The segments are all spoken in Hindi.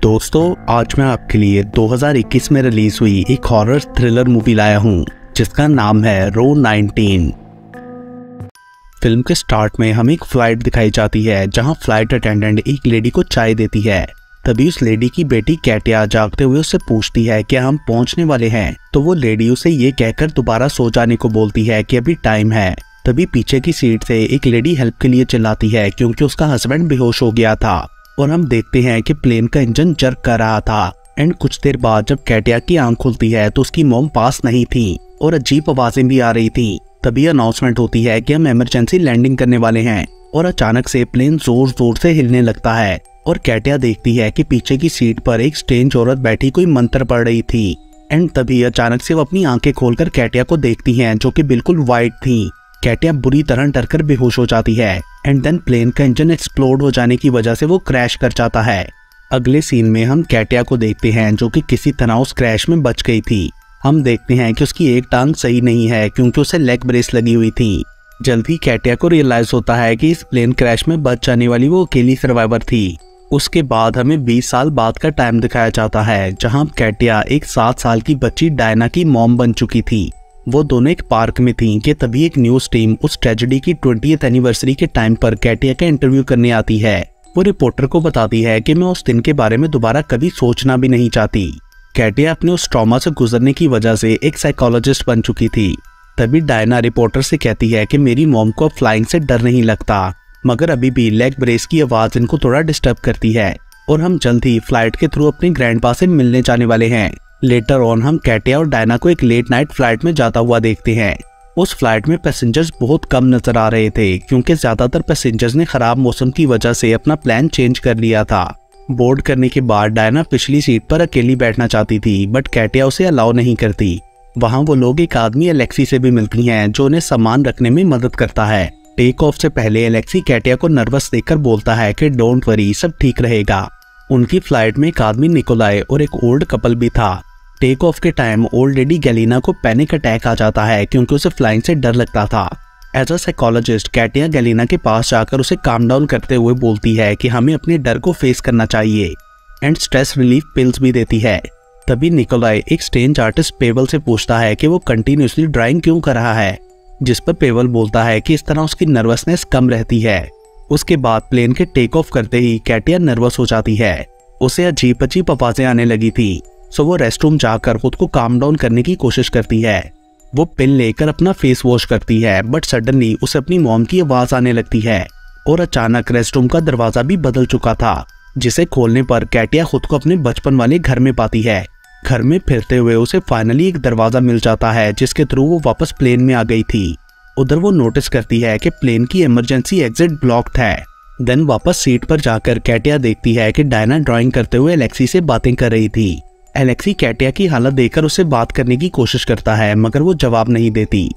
दोस्तों, आज मैं आपके लिए 2021 में रिलीज हुई एक हॉरर थ्रिलर मूवी लाया हूँ जिसका नाम है रो 19। फिल्म के स्टार्ट में हमें एक फ्लाइट दिखाई जाती है जहां फ्लाइट अटेंडेंट एक लेडी को चाय देती है। तभी उस लेडी की बेटी कैटिया जागते हुए उससे पूछती है कि हम पहुंचने वाले हैं, तो वो लेडी उसे ये कहकर दोबारा सो जाने को बोलती है कि अभी टाइम है। तभी पीछे की सीट से एक लेडी हेल्प के लिए चिल्लाती है क्योंकि उसका हस्बैंड बेहोश हो गया था और हम देखते हैं कि प्लेन का इंजन जर्क कर रहा था। एंड कुछ देर बाद जब कैटिया की आंख खुलती है तो उसकी मॉम पास नहीं थी और अजीब आवाजें भी आ रही थी। तभी अनाउंसमेंट होती है कि हम इमरजेंसी लैंडिंग करने वाले हैं और अचानक से प्लेन जोर जोर से हिलने लगता है और कैटिया देखती है कि पीछे की सीट पर एक स्ट्रेंज औरत बैठी कोई मंत्र पढ़ रही थी। एंड तभी अचानक से वो अपनी आंखें खोलकर कैटिया को देखती हैं जो कि बिल्कुल वाइट थी। कैटिया बुरी तरह डरकर बेहोश हो जाती है एंड देन प्लेन का इंजन एक्सप्लोड हो जाने की वजह से वो क्रैश कर जाता है। अगले सीन में हम कैटिया को देखते हैं जो कि किसी तरह उस क्रैश में बच गई थी। हम देखते हैं कि उसकी एक टांग सही नहीं है क्योंकि उसे लेग ब्रेस लगी हुई थी। जल्दी कैटिया को रियलाइज होता है कि इस प्लेन क्रैश में बच जाने वाली वो अकेली सर्वाइवर थी। उसके बाद हमें 20 साल बाद का टाइम दिखाया जाता है जहां कैटिया एक 7 साल की बच्ची डायना की मॉम बन चुकी थी। वो दोनों एक पार्क में थीं कि तभी एक न्यूज टीम उस ट्रेजेडी की 20th एनिवर्सरी के टाइम पर कैटिया का इंटरव्यू करने आती है। वो रिपोर्टर को बताती है कि मैं उस दिन के बारे में दोबारा कभी सोचना भी नहीं चाहती। कैटिया अपने उस ट्रॉमा से गुजरने की वजह से एक साइकोलॉजिस्ट बन चुकी थी। तभी डायना रिपोर्टर से कहती है कि मेरी मॉम को फ्लाइंग से डर नहीं लगता, मगर अभी भी लेग ब्रेस की आवाज इनको थोड़ा डिस्टर्ब करती है और हम जल्द ही फ्लाइट के थ्रू अपने ग्रैंडपा से मिलने जाने वाले हैं। लेटर ऑन हम कैटिया और डायना को एक लेट नाइट फ्लाइट में जाता हुआ देखते हैं। उस फ्लाइट में पैसेंजर्स बहुत कम नजर आ रहे थे क्योंकि ज्यादातर पैसेंजर्स ने खराब मौसम की वजह से अपना प्लान चेंज कर लिया था। बोर्ड करने के बाद डायना पिछली सीट पर अकेली बैठना चाहती थी बट कैटिया उसे अलाउ नहीं करती। वहाँ वो लोग एक आदमी एलेक्सी से भी मिलती हैं जो उन्हें सामान रखने में मदद करता है। टेक ऑफ से पहले एलेक्सी कैटिया को नर्वस देखकर बोलता है कि डोंट वरी, सब ठीक रहेगा। उनकी फ्लाइट में एक आदमी निकोलाई और एक ओल्ड कपल भी था। टेक ऑफ के टाइम ओल्ड लेडी गैलिना को पैनिक अटैक आ जाता है क्योंकि उसे फ्लाइंग से डर लगता था। As a psychologist Katya Galina के पास जाकर उसे काम डाउन करते हुए बोलती है कि हमें अपने डर को फेस करना चाहिए एंड स्ट्रेस रिलीफ पिल्स भी देती है। तभी निकोलाई एक स्ट्रेंज आर्टिस्ट पेवल से पूछता है कि वो कंटिन्यूसली ड्राइंग क्यों कर रहा है, जिस पर पेवल बोलता है कि इस तरह उसकी नर्वसनेस कम रहती है। उसके बाद प्लेन के टेक ऑफ करते ही कैटिया नर्वस हो जाती है। उसे अजीब अजीब आवाजें आने लगी थी, सो वो रेस्टरूम जाकर खुद को काम डाउन करने की कोशिश करती है। वो पिल लेकर अपना फेस वॉश करती है बट सडनली उसे अपनी मॉम की आवाज आने लगती है और अचानक रेस्टरूम का दरवाजा भी बदल चुका था, जिसे खोलने पर कैटिया खुद को अपने बचपन वाले घर में पाती है। घर में फिरते हुए उसे फाइनली एक दरवाजा मिल जाता है जिसके थ्रू वो वापस प्लेन में आ गई थी। उधर वो नोटिस करती है कि प्लेन की इमरजेंसी एग्जिट ब्लॉक्ड है। देन वापस सीट पर जाकर कैटिया देखती है कि डायना ड्राइंग करते हुए एलेक्सी से बातें कर रही थी। एलेक्सी कैटिया की हालत देखकर उससे बात करने की कोशिश करता है मगर वो जवाब नहीं देती।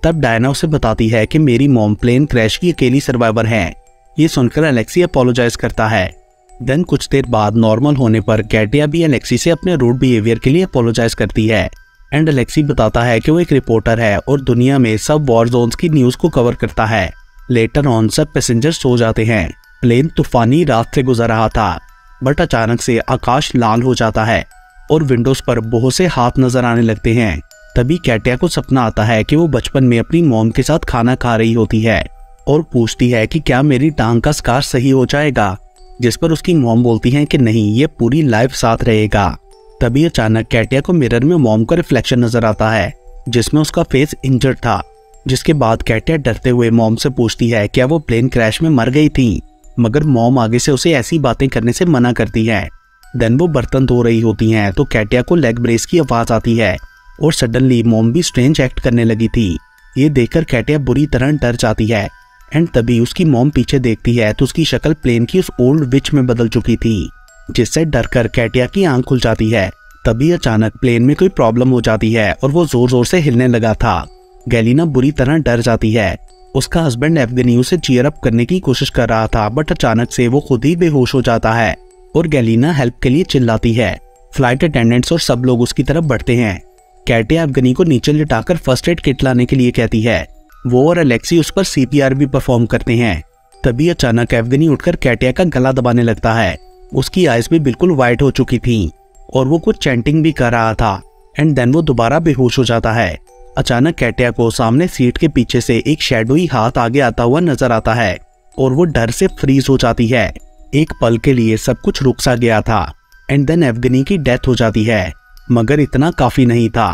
तब डायना उसे बताती है कि मेरी मॉम प्लेन क्रैश की अकेली सर्वाइवर है। ये सुनकर एलेक्सी अपोलोजाइज करता है। देन कुछ देर बाद नॉर्मल होने पर कैटिया भी एलेक्सी से अपने रूड बिहेवियर के लिए अपोलोजाइज करती है एंड एलेक्सी बताता है कि वो एक रिपोर्टर है और दुनिया में सब वॉर जोन्स की न्यूज को कवर करता है। लेटर ऑन सब पैसेंजर सो जाते हैं। प्लेन तूफानी रात से गुजर रहा था बट अचानक से आकाश लाल हो जाता है और विंडोज पर बहुत से हाथ नजर आने लगते हैं। तभी कैटिया को सपना आता है कि वो बचपन में अपनी मॉम के साथ खाना खा रही होती है और पूछती है कि क्या मेरी टांग का स्कार सही हो जाएगा, जिस पर उसकी मॉम बोलती है कि नहीं, ये पूरी लाइफ साथ रहेगा। तभी अचानक कैटिया को मिरर में मॉम का रिफ्लेक्शन नजर आता है जिसमें उसका फेस इंजर्ड था। जिसके बाद कैटिया डरते हुए मॉम से पूछती है क्या वो प्लेन क्रैश में मर गई थी, मगर मॉम आगे से उसे ऐसी बातें करने से मना करती है। देन वो बर्तन धो रही होती हैं तो कैटिया को लेग ब्रेस की आवाज आती है और सडनली मॉम भी स्ट्रेंज एक्ट करने लगी थी। ये देखकर कैटिया बुरी तरह डर जाती है एंड तभी उसकी मॉम पीछे देखती है तो उसकी शक्ल प्लेन की उस ओल्ड विच में बदल चुकी थी, जिससे डरकर कैटिया की आंख खुल जाती है। तभी अचानक प्लेन में कोई प्रॉब्लम हो जाती है और वो जोर जोर से हिलने लगा था। गैलिना बुरी तरह डर जाती है। उसका हस्बैंड एवगेनी उसे चीयर अप करने की कोशिश कर रहा था बट अचानक से वो खुद ही बेहोश हो जाता है और गैलिना हेल्प के लिए चिल्लाती है। फ्लाइट अटेंडेंट्स और सब लोग उसकी तरफ बढ़ते हैं। कैटिया एवगेनी को नीचे लिटाकर फर्स्ट एड किट लाने के लिए कहती है। वो और एलेक्सी उस पर CPR भी परफॉर्म करते हैं। तभी अचानक एवगेनी उठकर कैटिया का गला दबाने लगता है उसकी आइज भी बिल्कुल वाइट हो चुकी थी और वो कुछ चैंटिंग भी कर रहा था। एंड देन वो दोबारा बेहोश हो जाता है। अचानक कैटिया को सामने सीट के पीछे से एक शैडोई हाथ आगे आता हुआ नजर आता है और वो डर से फ्रीज हो जाती है। एक पल के लिए सब कुछ रुक सा गया था एंड देन एवगनी की डेथ हो जाती है, मगर इतना काफी नहीं था।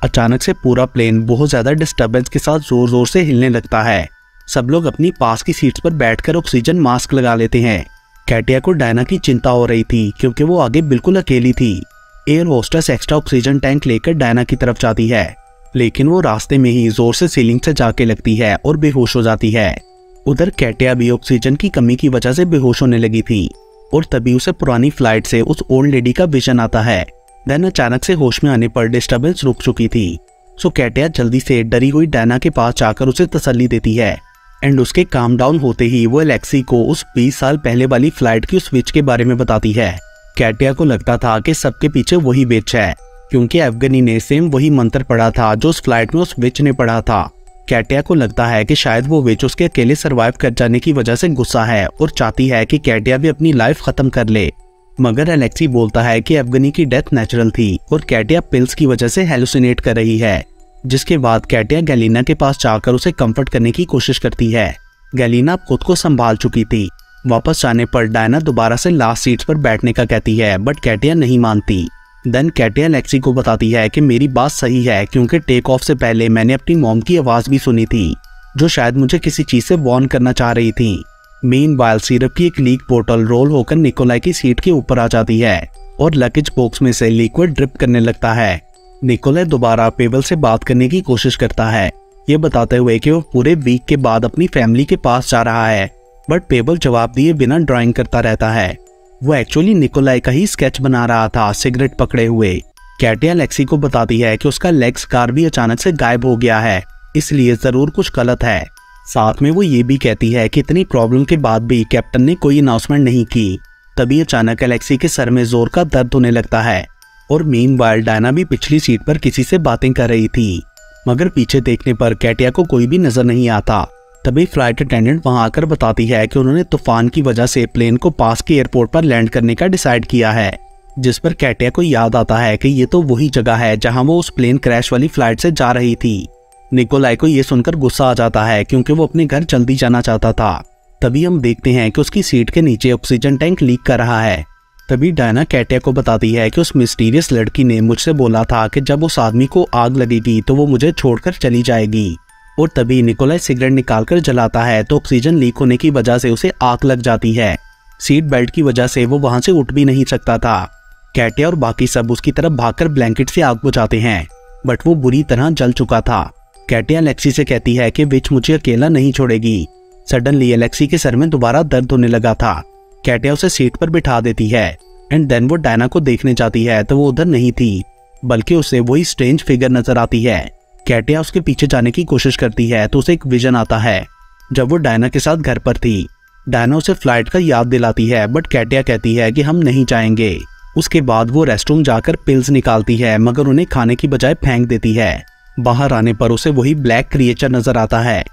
अचानक से पूरा प्लेन बहुत ज्यादा डिस्टर्बेंस के साथ जोर जोर से हिलने लगता है। सब लोग अपनी पास की सीट्स पर बैठकर ऑक्सीजन मास्क लगा लेते हैं। कैटिया को डायना की चिंता हो रही थी क्योंकि वो आगे बिल्कुल अकेली थी। Air hostess extra oxygen tank लेकर डायना की तरफ जाती है, लेकिन वो रास्ते में ही जोर से सीलिंग से जाके लगती है और बेहोश हो जाती है। उधर कैटिया भी ऑक्सीजन की कमी की वजह से बेहोश होने लगी थी और तभी उसे पुरानी फ्लाइट से उस ओल्ड लेडी का विजन आता है। देन अचानक से होश में आने पर डिस्टर्बेंस रुक चुकी थी। सो कैटिया जल्दी से डरी हुई डायना के पास जाकर उसे तसल्ली देती है एंड उसके काम डाउन होते ही वो एलेक्सी को उस 20 साल पहले वाली फ्लाइट की उस विच के बारे में बताती है। कैटिया को लगता था कि सबके पीछे वही विच है, क्योंकि एवगनी ने सेम वही मंत्र पढ़ा था जो उस फ्लाइट में उस विच ने पढ़ा था। कैटिया को लगता है कि शायद वो विच उसके अकेले सरवाइव कर जाने की वजह से गुस्सा है और चाहती है कि कैटिया भी अपनी लाइफ खत्म कर ले, मगर एलेक्सी बोलता है कि एवगनी की डेथ नेचुरल थी और कैटिया पिल्स की वजह से हेलुसिनेट कर रही है। जिसके बाद कैटिया गैलिना के पास जाकर उसे कंफर्ट करने की कोशिश करती है। गैलिना खुद को संभाल चुकी थी। वापस जाने पर डायना दोबारा से लास्ट सीट पर बैठने का कहती है, बट कैटिया नहीं मानती। देन कैटिया एलेक्सी को बताती है कि मेरी बात सही है, क्योंकि टेक ऑफ से पहले मैंने अपनी मॉम की आवाज भी सुनी थी जो शायद मुझे किसी चीज से वार्न करना चाह रही थी। मीनवाइल सिरप की एक लीक बोतल रोल होकर निकोलाई की सीट के ऊपर आ जाती है और लगेज बॉक्स में से लिक्विड ड्रिप करने लगता है। निकोलाई दोबारा पेबल से बात करने की कोशिश करता है, ये बताते हुए कि वो पूरे वीक के बाद अपनी फैमिली के पास जा रहा है, बट पेबल जवाब दिए बिना ड्राइंग करता रहता है। वो एक्चुअली निकोलाई का ही स्केच बना रहा था सिगरेट पकड़े हुए। कैटिया एलेक्सी को बताती है कि उसका लेग स्कार भी अचानक से गायब हो गया है, इसलिए जरूर कुछ गलत है। साथ में वो ये भी कहती है कि इतनी प्रॉब्लम के बाद भी कैप्टन ने कोई अनाउंसमेंट नहीं की। तभी अचानक एलेक्सी के सर में जोर का दर्द होने लगता है और मीनवाइल डायना भी पिछली सीट पर किसी से बातें कर रही थी, मगर पीछे देखने पर कैटिया को कोई भी नजर नहीं आता। तभी फ्लाइट अटेंडेंट वहां आकर बताती है कि उन्होंने तूफान की वजह से प्लेन को पास के एयरपोर्ट पर लैंड करने का डिसाइड किया है, जिस पर कैटिया को याद आता है कि ये तो वही जगह है जहां वो उस प्लेन क्रैश वाली फ्लाइट से जा रही थी। निकोलाई को ये सुनकर गुस्सा आ जाता है क्योंकि वो अपने घर जल्दी जाना चाहता था। तभी हम देखते हैं कि उसकी सीट के नीचे ऑक्सीजन टैंक लीक कर रहा है। तभी डायना कैटिया को बताती है कि उस मिस्टीरियस लड़की ने मुझसे बोला था कि जब उस आदमी को आग लगेगी तो वो मुझे छोड़कर चली जाएगी। और तभी निकोलाई सिगरेट निकालकर जलाता है तो ऑक्सीजन लीक होने की वजह से उसे आग लग जाती है। सीट बेल्ट की वजह से वो वहां से उठ भी नहीं सकता था। कैटिया और बाकी सब उसकी तरफ भागकर ब्लैंकेट से आग बुझाते हैं, बट वो बुरी तरह जल चुका था। कैटिया एलेक्सी से कहती है कि विच मुझे अकेला नहीं छोड़ेगी। सडनली एलेक्सी के सर में दोबारा दर्द होने लगा था। कैटिया उसे सीट पर बिठा देती है एंड देन वो डायना को देखने जाती है तो वो उधर नहीं थी, बल्कि उसे वही स्ट्रेंज फिगर नजर आती है। कैटिया उसके पीछे जाने की कोशिश करती है तो उसे एक विजन आता है जब वो डायना के साथ घर पर थी। डायना उसे फ्लाइट का याद दिलाती है, बट कैटिया कहती है कि हम नहीं जाएंगे। उसके बाद वो रेस्टरूम जाकर पिल्स निकालती है, मगर उन्हें खाने की बजाय फेंक देती है। बाहर आने पर उसे वही ब्लैक क्रिएचर नजर आता है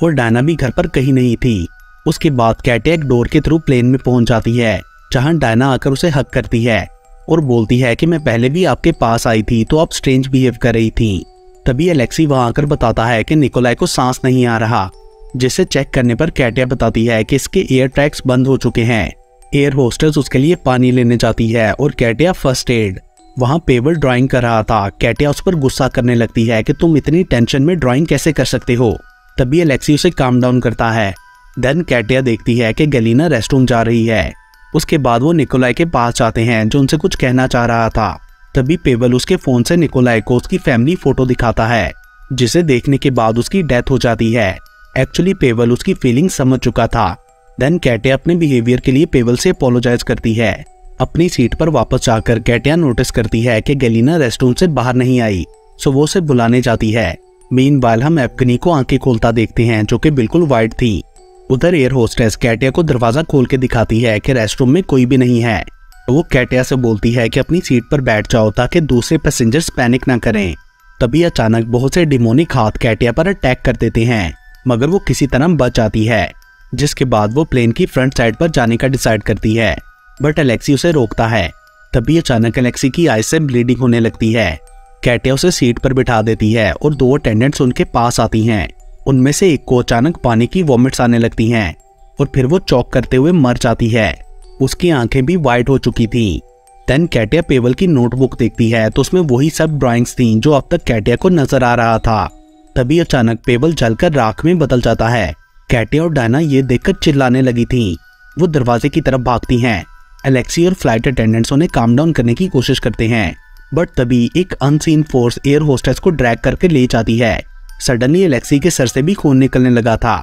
और डायना भी घर पर कहीं नहीं थी। उसके बाद कैटिया एक डोर के थ्रू प्लेन में पहुंच जाती है, जहां डायना आकर उसे हक करती है और बोलती है कि मैं पहले भी आपके पास आई थी तो आप स्ट्रेंज बिहेव कर रही थी। तभी एलेक्सी वहां आकर बताता है कि निकोलाई को सांस नहीं आ रहा, जिसे चेक करने पर कैटिया बताती है कि इसके एयर ट्रैक्स बंद हो चुके हैं। एयर होस्टेस उसके लिए पानी लेने जाती है और कैटिया फर्स्ट एड वहां पेबल ड्राइंग कर रहा था। कैटिया उस पर गुस्सा करने लगती है कि तुम इतनी टेंशन में ड्राइंग कैसे कर सकते हो। तभी एलेक्सी उसे काम डाउन करता है। देन कैटिया देखती है कि गैलिना रेस्टरूम जा रही है। उसके बाद वो निकोलाई के पास जाते हैं जो उनसे कुछ कहना चाह रहा था। तभी पेबल उसके फोन से निकोलाई को उसकी फैमिली फोटो दिखाता है, जिसे देखने के बाद उसकी डेथ हो जाती है। एक्चुअली पेबल उसकी फीलिंग समझ चुका था। देन कैटिया अपने बिहेवियर के लिए पेबल से अपोलोजाइज करती है। अपनी सीट पर वापस जाकर कैटिया नोटिस करती है कि गैलिना रेस्टरूम से बाहर नहीं आई, सो वो उसे बुलाने जाती है। मीनवाइल हम एवगनी को आंखें खोलता देखते हैं, जो कि बिल्कुल वाइट थी। उधर एयर होस्टेस कैटिया को दरवाजा खोल के दिखाती है कि रेस्टरूम में कोई भी नहीं है। वो कैटिया से बोलती है कि अपनी सीट पर बैठ जाओ ताकि दूसरे पैसेंजर्स पैनिक ना करें। तभी अचानक बहुत से डिमोनिक हाथ कैटिया पर अटैक कर देते हैं, मगर वो किसी तरह बच जाती है, जिसके बाद वो प्लेन की फ्रंट साइड पर जाने का डिसाइड करती है। बट एलेक्सी उसे रोकता है। तभी अचानक एलेक्सी की आई से ब्लीडिंग होने लगती है। कैटिया उसे सीट पर बिठा देती है और 2 अटेंडेंट्स उनके पास आती हैं। उनमें से एक को अचानक पानी की वॉमिट्स आने लगती हैं और फिर वो चौक करते हुए मर जाती है। उसकी आंखें भी वाइट हो चुकी थी। देन कैटिया पेबल की नोटबुक देखती है तो उसमें वही सब ड्राइंग्स थी जो अब तक कैटिया को नजर आ रहा था। तभी अचानक पेबल जलकर राख में बदल जाता है। कैटिया और डायना ये देखकर चिल्लाने लगी थी। वो दरवाजे की तरफ भागती हैं। एलेक्सी और फ्लाइट अटेंडेंट्स उन्हें काम डाउन करने की कोशिश करते हैं, बट तभी एक अनसीन फोर्स एयर होस्टेस को ड्रैग करके ले जाती है। सडनली एलेक्सी के सर से भी खून निकलने लगा था।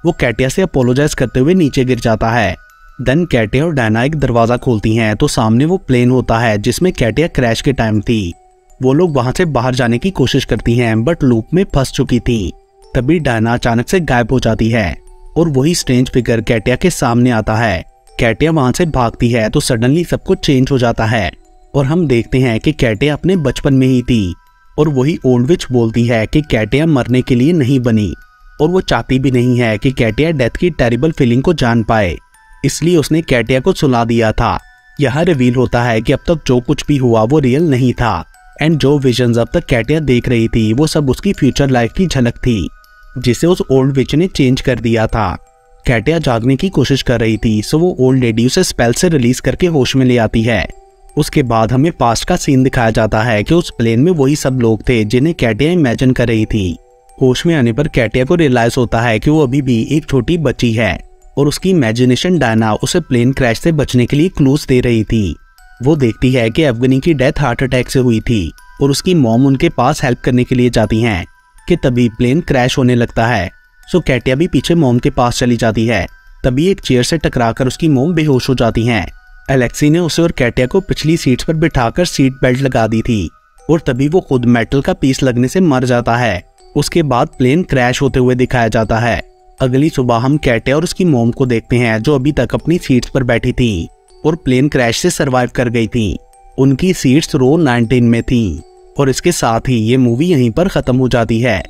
वो कैटिया से अपोलोजाइज करते हुए नीचे गिर जाता है। देन कैटिया और डायना एक दरवाजा खोलती हैं तो सामने वो प्लेन होता है जिसमें कैटिया क्रैश के टाइम थी। वो लोग वहां से बाहर जाने की कोशिश करती हैं बट लूप में फंस चुकी थी। तभी डायना अचानक से गायब हो जाती है और वही स्ट्रेंज फिगर कैटिया के सामने आता है। कैटिया वहां से भागती है तो सडनली सब कुछ चेंज हो जाता है और हम देखते हैं कि कैटिया अपने बचपन में ही थी और वही ओल्ड विच बोलती है कि कैटिया मरने के लिए नहीं बनी और वो चाहती भी नहीं है कि कैटिया डेथ की टेरिबल फीलिंग को जान पाए, इसलिए उसने कैटिया को सुला दिया था। यह रिवील होता है कि अब तक जो कुछ भी हुआ वो रियल नहीं था एंड जो विजन्स अब तक कैटिया देख रही थी वो सब उसकी फ्यूचर लाइफ की झलक थी जिसे उस ओल्ड विच ने चेंज कर दिया था। कैटिया जागने की कोशिश कर रही थी सो वो ओल्ड लेडी उसे स्पेल से रिलीज करके होश में ले आती है। उसके बाद हमें पास्ट का सीन दिखाया जाता है कि उस प्लेन में वही सब लोग थे जिन्हें कैटिया इमेजिन कर रही थी। होश में आने पर कैटिया को रियलाइज होता है कि वो अभी भी एक छोटी बच्ची है और उसकी इमेजिनेशन डायना उसे प्लेन क्रैश से बचने के लिए क्लूज दे रही थी। वो देखती है कि अफगानी की डेथ हार्ट अटैक से हुई थी और उसकी मॉम उनके पास हेल्प करने के लिए जाती हैं कि तभी प्लेन क्रैश होने लगता है। सो कैटिया भी पीछे मॉम के पास चली जाती है। तभी एक चेयर से टकराकर उसकी मॉम बेहोश हो जाती हैं। एलेक्सी ने उसे और कैटिया को पिछली सीट्स पर बिठाकर सीट बेल्ट लगा दी थी और तभी वो खुद मेटल का पीस लगने से मर जाता है। उसके बाद प्लेन क्रैश होते हुए दिखाया जाता है। अगली सुबह हम कैटिया और उसकी मॉम को देखते हैं जो अभी तक अपनी सीट्स पर बैठी थी और प्लेन क्रैश से सरवाइव कर गई थी। उनकी सीट्स रो 19 में थी और इसके साथ ही ये मूवी यहीं पर खत्म हो जाती है।